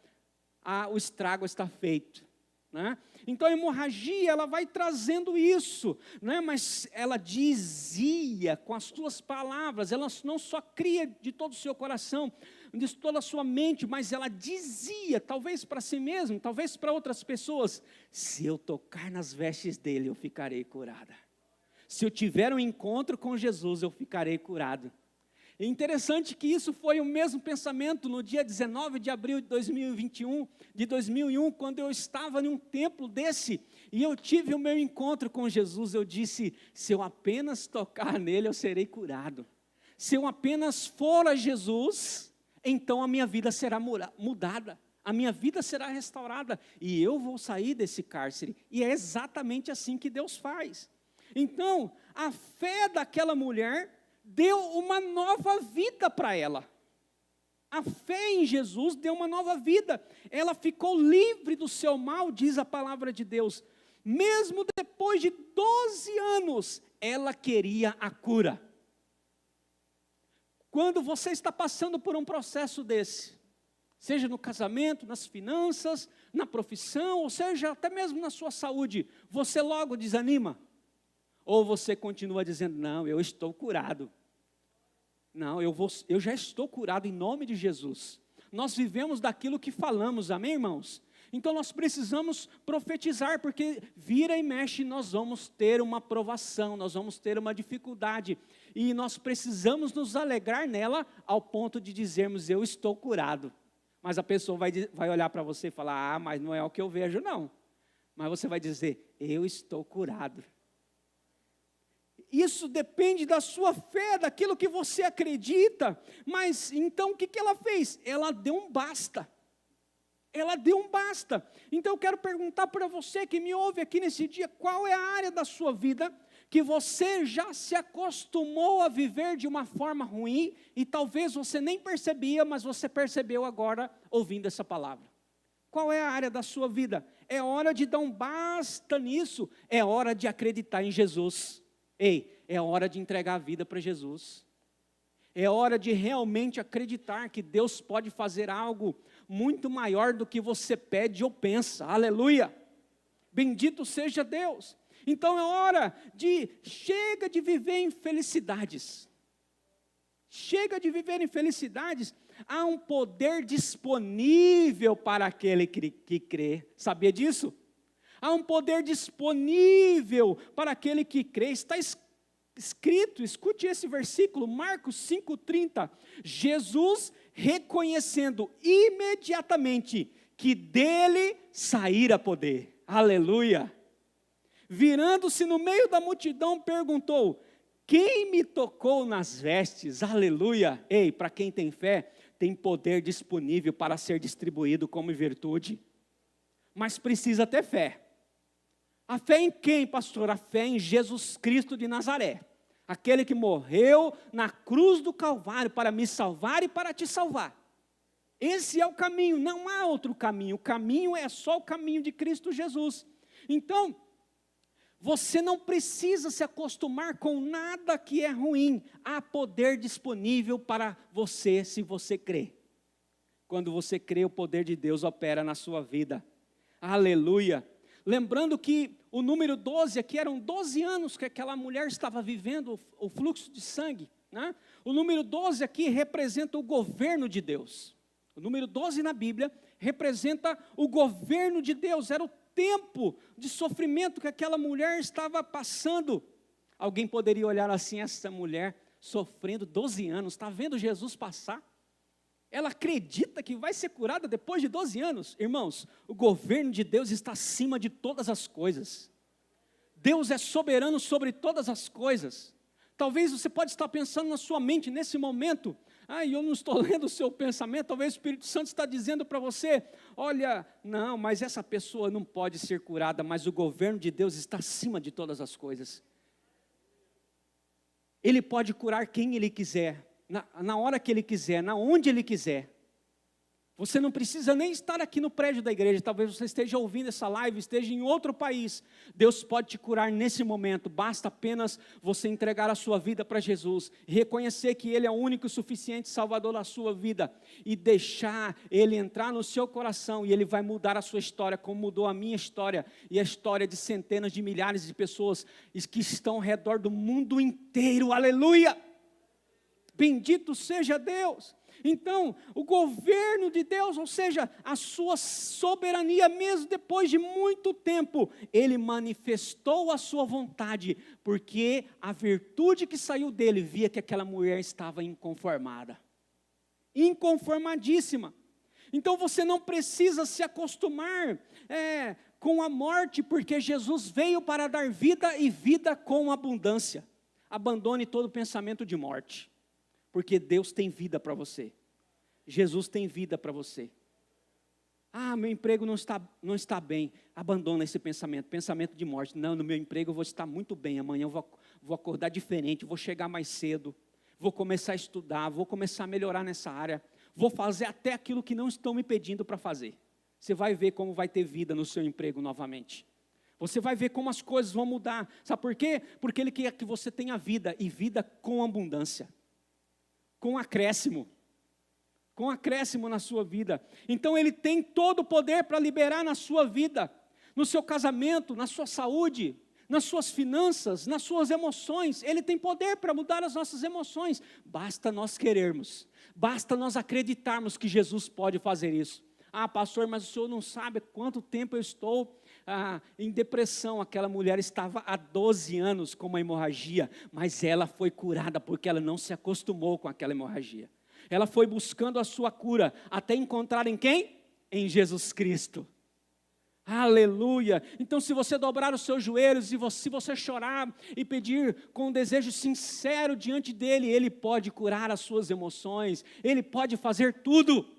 o estrago está feito. Né? Então a hemorragia, ela vai trazendo isso, né? Mas ela dizia com as suas palavras, ela não só cria de todo o seu coração, de toda a sua mente, mas ela dizia, talvez para si mesmo, talvez para outras pessoas, se eu tocar nas vestes dele, eu ficarei curada. Se eu tiver um encontro com Jesus, eu ficarei curado. É interessante que isso foi o mesmo pensamento no dia 19 de abril de 2001, quando eu estava em um templo desse, e eu tive o meu encontro com Jesus. Eu disse, se eu apenas tocar nele, eu serei curado. Se eu apenas for a Jesus, então a minha vida será mudada. a minha vida será restaurada e eu vou sair desse cárcere. E é exatamente assim que Deus faz. Então, a fé daquela mulher deu uma nova vida para ela. A fé em Jesus deu uma nova vida. Ela ficou livre do seu mal, diz a palavra de Deus. Mesmo depois de 12 anos, ela queria a cura. Quando você está passando por um processo desse, seja no casamento, nas finanças, na profissão, ou seja, até mesmo na sua saúde, você logo desanima? Ou você continua dizendo, não, eu estou curado. Não, eu já estou curado em nome de Jesus. Nós vivemos daquilo que falamos, amém, irmãos? Então nós precisamos profetizar, porque vira e mexe nós vamos ter uma provação, nós vamos ter uma dificuldade. E nós precisamos nos alegrar nela ao ponto de dizermos, eu estou curado. Mas a pessoa vai olhar para você e falar, mas não é o que eu vejo não. Mas você vai dizer, eu estou curado. Isso depende da sua fé, daquilo que você acredita. Mas então o que ela fez? Ela deu um basta. Ela deu um basta. Então eu quero perguntar para você que me ouve aqui nesse dia, qual é a área da sua vida que você já se acostumou a viver de uma forma ruim e talvez você nem percebia, mas você percebeu agora ouvindo essa palavra. Qual é a área da sua vida? É hora de dar um basta nisso, é hora de acreditar em Jesus. Ei, é hora de entregar a vida para Jesus. É hora de realmente acreditar que Deus pode fazer algo muito maior do que você pede ou pensa. Aleluia! Bendito seja Deus. Então é hora chega de viver em felicidades. Chega de viver em felicidades. Há um poder disponível para aquele que crê. Sabia disso? Há um poder disponível para aquele que crê. Está escrito, escute esse versículo, Marcos 5,30. Jesus, reconhecendo imediatamente que dele saíra poder. Aleluia! Virando-se no meio da multidão, perguntou, quem me tocou nas vestes? Aleluia! Ei, para quem tem fé, tem poder disponível para ser distribuído como virtude. Mas precisa ter fé. A fé em quem, pastor? A fé em Jesus Cristo de Nazaré. Aquele que morreu na cruz do Calvário para me salvar e para te salvar. Esse é o caminho, não há outro caminho. O caminho é só o caminho de Cristo Jesus. Então, você não precisa se acostumar com nada que é ruim. Há poder disponível para você, se você crê. Quando você crê, o poder de Deus opera na sua vida. Aleluia! Lembrando que o número 12 aqui eram 12 anos que aquela mulher estava vivendo o fluxo de sangue, né? O número 12 aqui representa o governo de Deus. O número 12 na Bíblia representa o governo de Deus. Era o tempo de sofrimento que aquela mulher estava passando. Alguém poderia olhar assim, essa mulher sofrendo 12 anos, está vendo Jesus passar? Ela acredita que vai ser curada depois de 12 anos. Irmãos, o governo de Deus está acima de todas as coisas. Deus é soberano sobre todas as coisas. Talvez você pode estar pensando na sua mente nesse momento, eu não estou lendo o seu pensamento, talvez o Espírito Santo está dizendo para você, olha, não, mas essa pessoa não pode ser curada, mas o governo de Deus está acima de todas as coisas. Ele pode curar quem Ele quiser, na hora que Ele quiser, na onde Ele quiser. Você não precisa nem estar aqui no prédio da igreja, talvez você esteja ouvindo essa live, esteja em outro país. Deus pode te curar nesse momento, basta apenas você entregar a sua vida para Jesus, reconhecer que Ele é o único e suficiente Salvador da sua vida, e deixar Ele entrar no seu coração, e Ele vai mudar a sua história, como mudou a minha história, e a história de centenas de milhares de pessoas que estão ao redor do mundo inteiro, aleluia! Bendito seja Deus! Então, o governo de Deus, ou seja, a sua soberania, mesmo depois de muito tempo, Ele manifestou a sua vontade, porque a virtude que saiu dele via que aquela mulher estava inconformada, inconformadíssima. Então você não precisa se acostumar com a morte, porque Jesus veio para dar vida e vida com abundância. Abandone todo pensamento de morte. Porque Deus tem vida para você. Jesus tem vida para você. Ah, meu emprego não está bem. Abandona esse pensamento de morte. Não, no meu emprego eu vou estar muito bem. Amanhã eu vou acordar diferente, vou chegar mais cedo, vou começar a estudar, vou começar a melhorar nessa área, vou fazer até aquilo que não estão me pedindo para fazer. Você vai ver como vai ter vida no seu emprego novamente. Você vai ver como as coisas vão mudar. Sabe por quê? Porque Ele quer que você tenha vida, e vida com abundância, com acréscimo na sua vida. Então Ele tem todo o poder para liberar na sua vida, no seu casamento, na sua saúde, nas suas finanças, nas suas emoções. Ele tem poder para mudar as nossas emoções. Basta nós querermos, basta nós acreditarmos que Jesus pode fazer isso. Ah, pastor, mas o senhor não sabe quanto tempo eu estou em depressão. Aquela mulher estava há 12 anos com uma hemorragia, mas ela foi curada porque ela não se acostumou com aquela hemorragia. Ela foi buscando a sua cura, até encontrar em quem? Em Jesus Cristo. Aleluia! Então, se você dobrar os seus joelhos, e se você chorar e pedir com um desejo sincero diante dEle, Ele pode curar as suas emoções, Ele pode fazer tudo,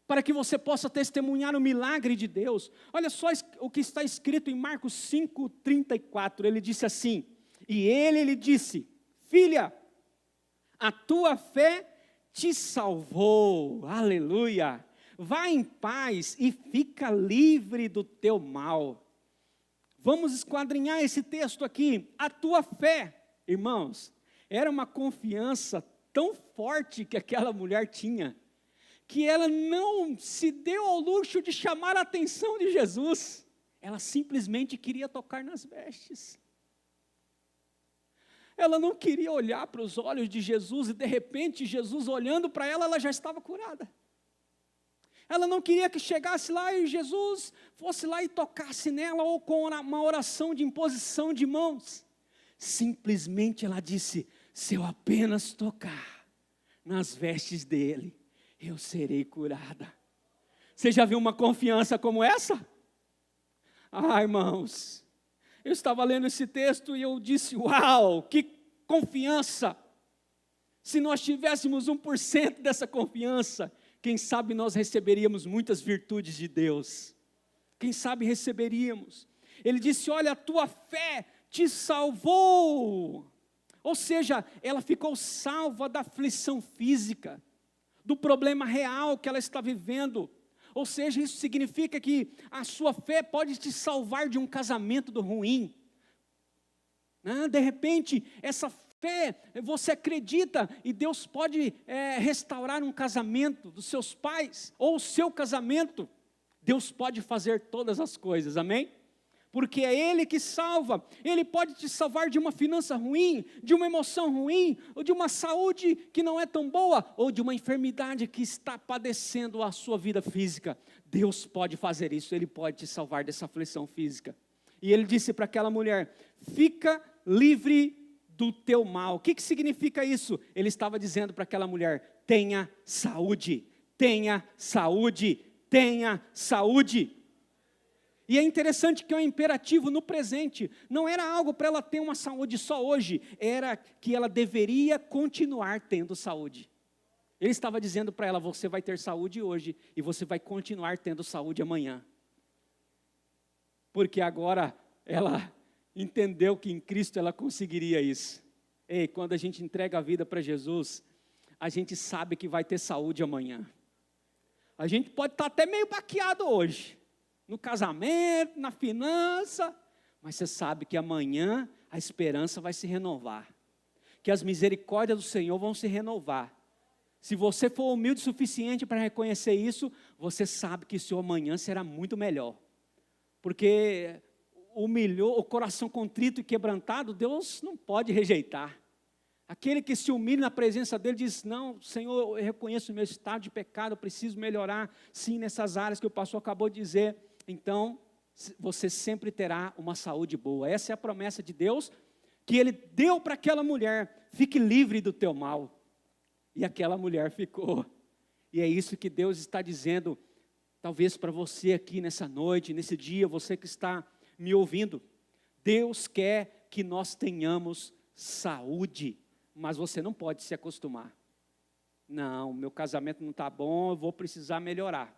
para que você possa testemunhar o milagre de Deus. Olha só o que está escrito em Marcos 5:34, ele disse assim, e ele lhe disse, filha, a tua fé te salvou, aleluia, vá em paz e fica livre do teu mal. Vamos esquadrinhar esse texto aqui. A tua fé, irmãos, era uma confiança tão forte que aquela mulher tinha, que ela não se deu ao luxo de chamar a atenção de Jesus. Ela simplesmente queria tocar nas vestes. Ela não queria olhar para os olhos de Jesus, e de repente Jesus olhando para ela, ela já estava curada. Ela não queria que chegasse lá e Jesus fosse lá e tocasse nela, ou com uma oração de imposição de mãos. Simplesmente ela disse, se eu apenas tocar nas vestes dele, eu serei curada. Você já viu uma confiança como essa? Ah, irmãos, eu estava lendo esse texto e eu disse, uau, que confiança! Se nós tivéssemos 1% dessa confiança, quem sabe nós receberíamos muitas virtudes de Deus. Quem sabe receberíamos. Ele disse, olha, a tua fé te salvou. Ou seja, ela ficou salva da aflição física, do problema real que ela está vivendo. Ou seja, isso significa que a sua fé pode te salvar de um casamento ruim. De repente, essa fé, você acredita e Deus pode restaurar um casamento dos seus pais, ou o seu casamento. Deus pode fazer todas as coisas, amém? Porque é Ele que salva. Ele pode te salvar de uma finança ruim, de uma emoção ruim, ou de uma saúde que não é tão boa, ou de uma enfermidade que está padecendo a sua vida física. Deus pode fazer isso, Ele pode te salvar dessa aflição física. E Ele disse para aquela mulher, fica livre do teu mal. O que significa isso? Ele estava dizendo para aquela mulher, tenha saúde, tenha saúde, tenha saúde. E é interessante que é um imperativo no presente, não era algo para ela ter uma saúde só hoje, era que ela deveria continuar tendo saúde. Ele estava dizendo para ela, você vai ter saúde hoje, e você vai continuar tendo saúde amanhã. Porque agora ela entendeu que em Cristo ela conseguiria isso. Ei, quando a gente entrega a vida para Jesus, a gente sabe que vai ter saúde amanhã. A gente pode estar até meio baqueado hoje, no casamento, na finança, mas você sabe que amanhã a esperança vai se renovar, que as misericórdias do Senhor vão se renovar. Se você for humilde o suficiente para reconhecer isso, você sabe que seu amanhã será muito melhor, porque o coração contrito e quebrantado, Deus não pode rejeitar. Aquele que se humilha na presença dele diz, não, Senhor, eu reconheço o meu estado de pecado, eu preciso melhorar, sim, nessas áreas que o pastor acabou de dizer. Então, você sempre terá uma saúde boa. Essa é a promessa de Deus, que Ele deu para aquela mulher, fique livre do teu mal. E aquela mulher ficou. E é isso que Deus está dizendo, talvez para você aqui nessa noite, nesse dia, você que está me ouvindo. Deus quer que nós tenhamos saúde, mas você não pode se acostumar. Não, meu casamento não está bom, eu vou precisar melhorar.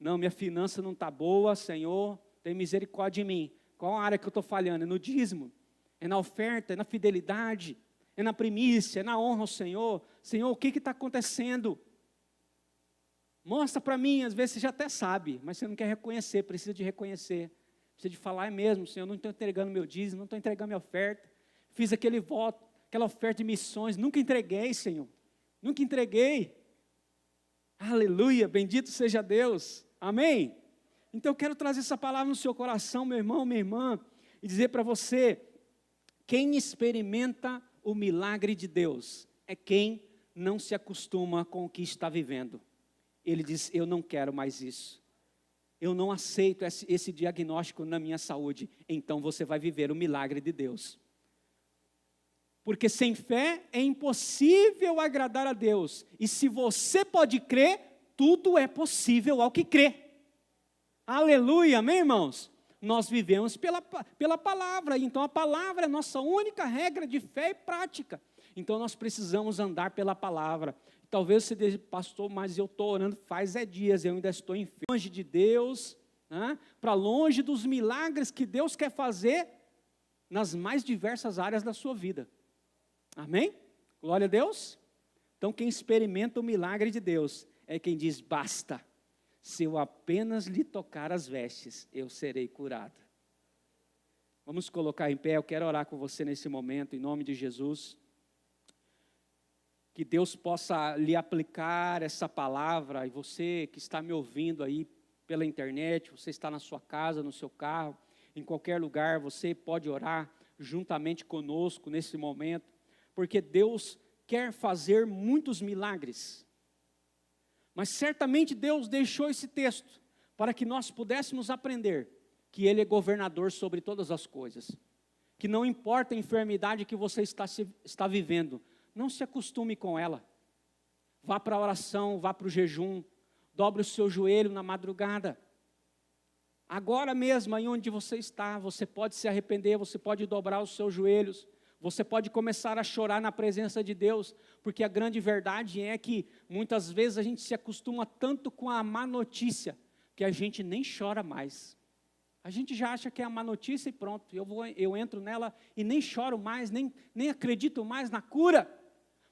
Não, minha finança não está boa, Senhor, tem misericórdia de mim. Qual a área que eu estou falhando? É no dízimo, é na oferta, é na fidelidade, é na primícia, é na honra ao Senhor. Senhor, o que está acontecendo? Mostra para mim, às vezes você já até sabe, mas você não quer reconhecer, precisa de reconhecer. Precisa de falar, é mesmo, Senhor, eu não estou entregando meu dízimo, não estou entregando minha oferta. Fiz aquele voto, aquela oferta de missões, nunca entreguei, Senhor. Nunca entreguei. Aleluia, bendito seja Deus. Amém? Então eu quero trazer essa palavra no seu coração, meu irmão, minha irmã, e dizer para você, quem experimenta o milagre de Deus é quem não se acostuma com o que está vivendo. Ele diz, eu não quero mais isso. Eu não aceito esse diagnóstico na minha saúde. Então você vai viver o milagre de Deus. Porque sem fé é impossível agradar a Deus. E se você pode crer, tudo é possível ao que crê. Aleluia, amém, irmãos? Nós vivemos pela palavra. Então a palavra é a nossa única regra de fé e prática. Então nós precisamos andar pela palavra. Talvez você diga, pastor, mas eu estou orando faz dias, eu ainda estou longe de Deus, né? Para longe dos milagres que Deus quer fazer nas mais diversas áreas da sua vida. Amém? Glória a Deus. Então quem experimenta o milagre de Deus é quem diz, basta, se eu apenas lhe tocar as vestes, eu serei curado. Vamos colocar em pé, eu quero orar com você nesse momento, em nome de Jesus. Que Deus possa lhe aplicar essa palavra, e você que está me ouvindo aí pela internet, você está na sua casa, no seu carro, em qualquer lugar, você pode orar juntamente conosco nesse momento, porque Deus quer fazer muitos milagres. Mas certamente Deus deixou esse texto para que nós pudéssemos aprender que Ele é governador sobre todas as coisas, que não importa a enfermidade que você está vivendo, não se acostume com ela. Vá para a oração, vá para o jejum, dobre o seu joelho na madrugada. Agora mesmo, aí onde você está, você pode se arrepender, você pode dobrar os seus joelhos, você pode começar a chorar na presença de Deus, porque a grande verdade é que muitas vezes a gente se acostuma tanto com a má notícia, que a gente nem chora mais. A gente já acha que é a má notícia e pronto, eu entro nela e nem choro mais, nem acredito mais na cura.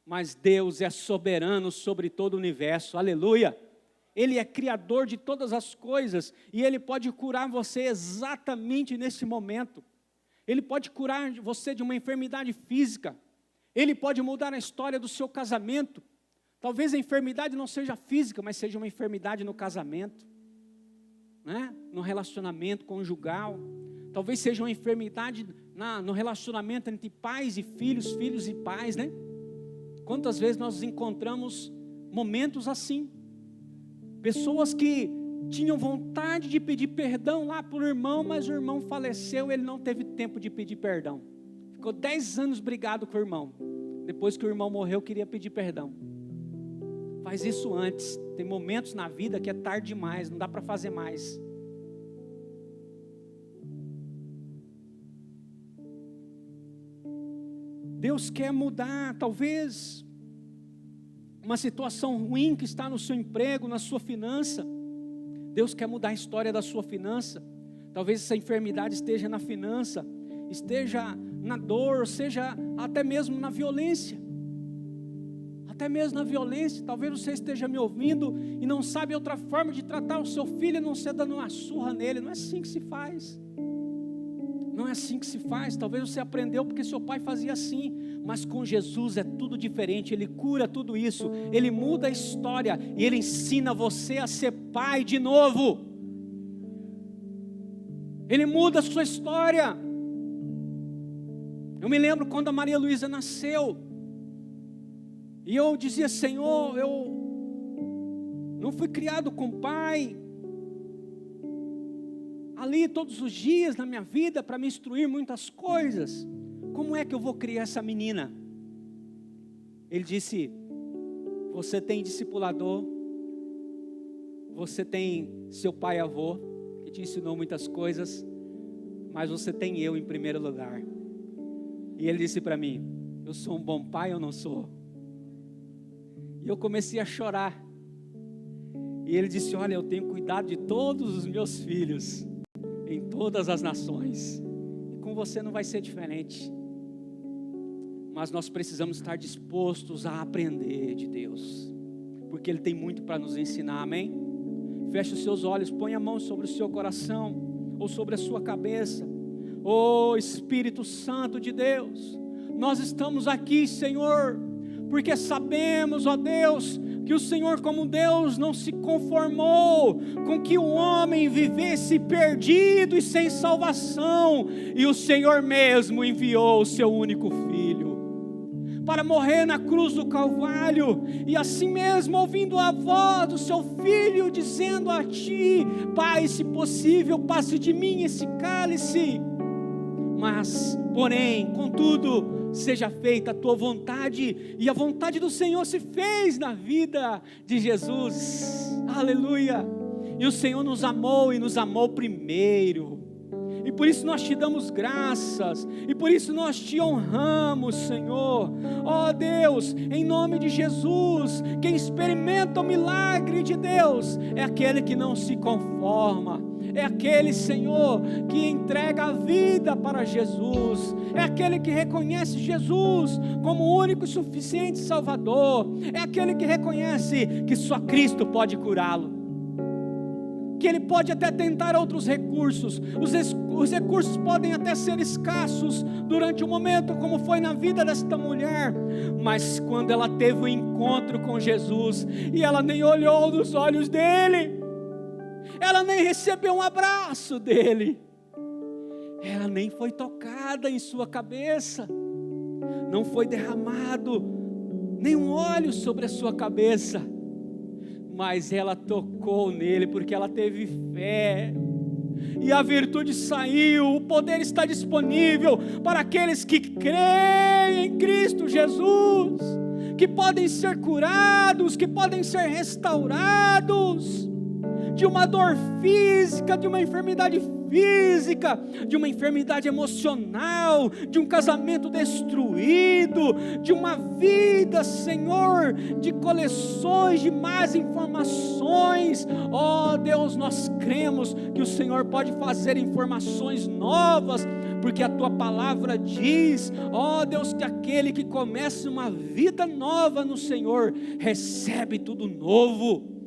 Mas Deus é soberano sobre todo o universo, aleluia. Ele é criador de todas as coisas e Ele pode curar você exatamente nesse momento. Ele pode curar você de uma enfermidade física. Ele pode mudar a história do seu casamento. Talvez a enfermidade não seja física, mas seja uma enfermidade no casamento, né? No relacionamento conjugal. Talvez seja uma enfermidade no relacionamento entre pais e filhos, filhos e pais, né? Quantas vezes nós encontramos momentos assim, pessoas que tinham vontade de pedir perdão lá para o irmão, mas o irmão faleceu, ele não teve tempo de pedir perdão, ficou 10 anos brigado com o irmão, depois que o irmão morreu queria pedir perdão. Faz isso antes, tem momentos na vida que é tarde demais, não dá para fazer mais. Deus quer mudar, talvez, uma situação ruim que está no seu emprego, na sua finança. Deus quer mudar a história da sua finança. Talvez essa enfermidade esteja na finança, esteja na dor, seja até mesmo na violência. Até mesmo na violência, talvez você esteja me ouvindo e não sabe outra forma de tratar o seu filho, a não ser dando uma surra nele. Não é assim que se faz. Não é assim que se faz. Talvez você aprendeu porque seu pai fazia assim, mas com Jesus é tudo diferente. Ele cura tudo isso, Ele muda a história e Ele ensina você a ser pai de novo. Ele muda a sua história. Eu me lembro quando a Maria Luísa nasceu, e eu dizia, Senhor, eu não fui criado com pai, ali todos os dias na minha vida para me instruir muitas coisas. Como é que eu vou criar essa menina? Ele disse, você tem discipulador, você tem seu pai e avô, que te ensinou muitas coisas, mas você tem eu em primeiro lugar. E ele disse para mim, eu sou um bom pai ou não sou? E eu comecei a chorar. E ele disse: olha, eu tenho cuidado de todos os meus filhos, em todas as nações, e com você não vai ser diferente. Mas nós precisamos estar dispostos a aprender de Deus, porque Ele tem muito para nos ensinar, amém? Feche os seus olhos, põe a mão sobre o seu coração, ou sobre a sua cabeça. Oh Espírito Santo de Deus, nós estamos aqui, Senhor, porque sabemos, ó Deus, que o Senhor, como Deus, não se conformou com que o homem vivesse perdido e sem salvação, e o Senhor mesmo enviou o seu único Filho para morrer na cruz do Calvário, e assim mesmo, ouvindo a voz do seu Filho, dizendo a ti: Pai, se possível, passe de mim esse cálice, mas, porém, contudo, seja feita a tua vontade. E a vontade do Senhor se fez na vida de Jesus, aleluia. E o Senhor nos amou, e nos amou primeiro, e por isso nós te damos graças, e por isso nós te honramos, Senhor. Ó Deus, em nome de Jesus, quem experimenta o milagre de Deus é aquele que não se conforma, é aquele, Senhor, que entrega a vida para Jesus, é aquele que reconhece Jesus como o único e suficiente Salvador, é aquele que reconhece que só Cristo pode curá-lo, que ele pode até tentar outros recursos, os recursos podem até ser escassos durante um momento, como foi na vida desta mulher, mas quando ela teve um encontro com Jesus, e ela nem olhou nos olhos dele, ela nem recebeu um abraço dele, ela nem foi tocada em sua cabeça, não foi derramado nenhum óleo sobre a sua cabeça, mas ela tocou nele, porque ela teve fé, e a virtude saiu. O poder está disponível para aqueles que creem em Cristo Jesus, que podem ser curados, que podem ser restaurados de uma dor física, de uma enfermidade física, de uma enfermidade emocional, de um casamento destruído, de uma vida, Senhor, de coleções de más informações. Ó Deus, nós cremos que o Senhor pode fazer informações novas, porque a tua palavra diz, ó Deus, que aquele que começa uma vida nova no Senhor, recebe tudo novo.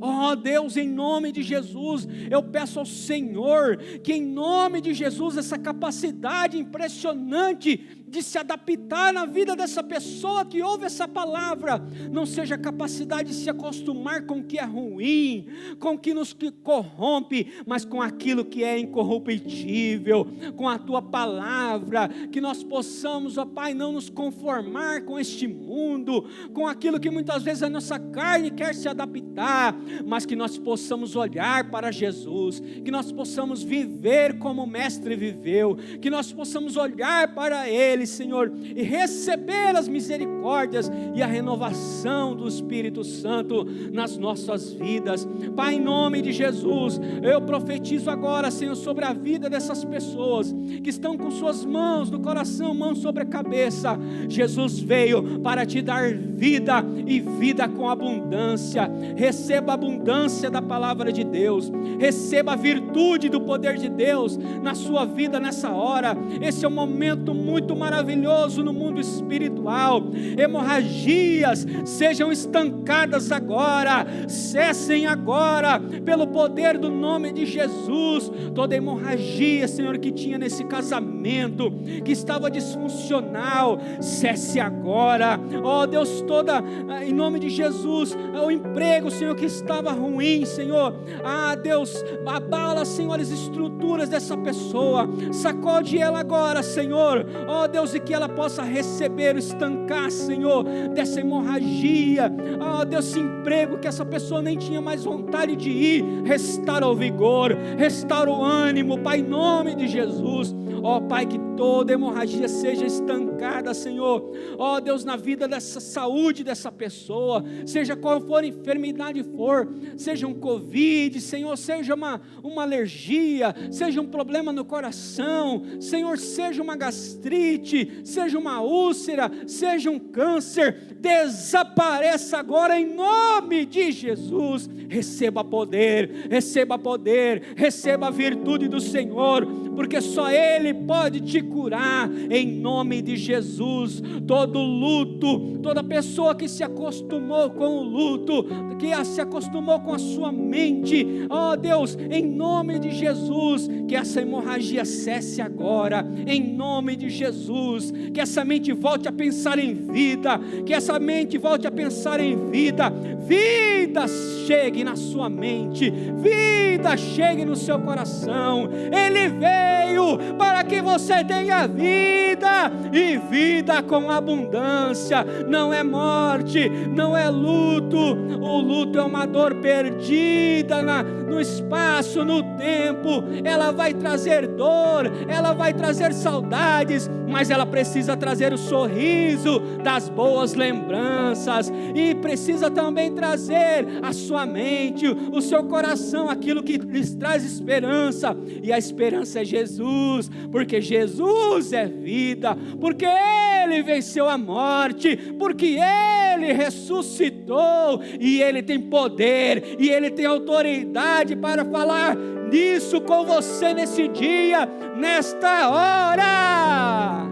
Ó Deus, em nome de Jesus, eu peço ao Senhor, que em nome de Jesus, essa capacidade impressionante de se adaptar na vida dessa pessoa que ouve essa palavra, não seja a capacidade de se acostumar com o que é ruim, com o que nos corrompe, mas com aquilo que é incorruptível, com a tua palavra, que nós possamos, ó Pai, não nos conformar com este mundo, com aquilo que muitas vezes a nossa carne quer se adaptar, mas que nós possamos olhar para Jesus, que nós possamos viver como o Mestre viveu, que nós possamos olhar para Ele, Senhor, e receber as misericórdias e a renovação do Espírito Santo nas nossas vidas. Pai, em nome de Jesus, eu profetizo agora, Senhor, sobre a vida dessas pessoas que estão com suas mãos no coração, mãos sobre a cabeça. Jesus veio para te dar vida e vida com abundância. Receba a abundância da palavra de Deus, receba a virtude do poder de Deus na sua vida nessa hora. Esse é um momento muito maravilhoso no mundo espiritual. Hemorragias sejam estancadas agora, cessem agora, pelo poder do nome de Jesus. Toda hemorragia, Senhor, que tinha nesse casamento, que estava disfuncional, cesse agora. Ó Deus, toda, em nome de Jesus, o emprego, Senhor, que estava ruim, Senhor, Deus, abala, Senhor, as estruturas dessa pessoa, sacode ela agora, Senhor, ó Deus, e que ela possa receber, estancar, Senhor, dessa hemorragia, ó Deus, esse emprego que essa pessoa nem tinha mais vontade de ir, restaura o vigor, restaura o ânimo, Pai, em nome de Jesus. Ó Pai, que toda hemorragia seja estancada, Senhor. Ó Deus, na vida dessa saúde dessa pessoa, seja qual for a enfermidade for, seja um Covid, Senhor, seja uma alergia, seja um problema no coração, Senhor, seja uma gastrite, seja uma úlcera, seja um câncer, desapareça agora em nome de Jesus. Receba poder, receba a virtude do Senhor, porque só Ele pode te curar, em nome de Jesus. Todo luto, toda pessoa que se acostumou com o luto, que se acostumou com a sua mente, ó Deus, em nome de Jesus, que essa hemorragia cesse agora, em nome de Jesus, que essa mente volte a pensar em vida, que essa mente volte a pensar em vida, vida chegue na sua mente, vida chegue no seu coração. Ele veio para que você tenha vida, e vida com abundância. Não é morte, não é luto. O luto é uma dor perdida no espaço, no tempo. Ela vai trazer dor, ela vai trazer saudades, mas ela precisa trazer o sorriso das boas lembranças, e precisa também trazer a sua mente, o seu coração, aquilo que lhes traz esperança, e a esperança é Jesus, porque Jesus é vida, porque Ele venceu a morte, porque Ele ressuscitou, e Ele tem poder, e Ele tem autoridade para falar nisso com você nesse dia, nesta hora.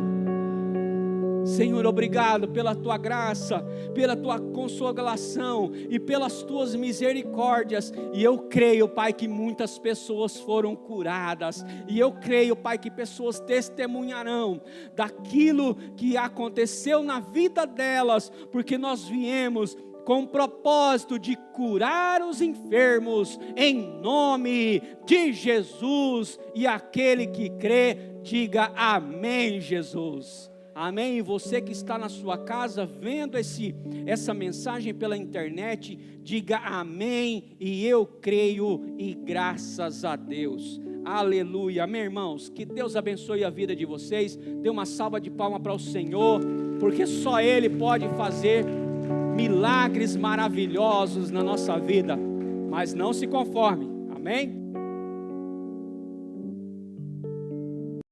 Senhor, obrigado pela Tua graça, pela Tua consolação e pelas Tuas misericórdias, e eu creio, Pai, que muitas pessoas foram curadas, e eu creio, Pai, que pessoas testemunharão daquilo que aconteceu na vida delas, porque nós viemos com o propósito de curar os enfermos, em nome de Jesus, e aquele que crê, diga amém, Jesus. Amém. E você que está na sua casa vendo essa mensagem pela internet, diga amém, e eu creio, e graças a Deus. Aleluia. Amém, irmãos. Que Deus abençoe a vida de vocês. Dê uma salva de palmas para o Senhor, porque só Ele pode fazer milagres maravilhosos na nossa vida. Mas não se conforme. Amém.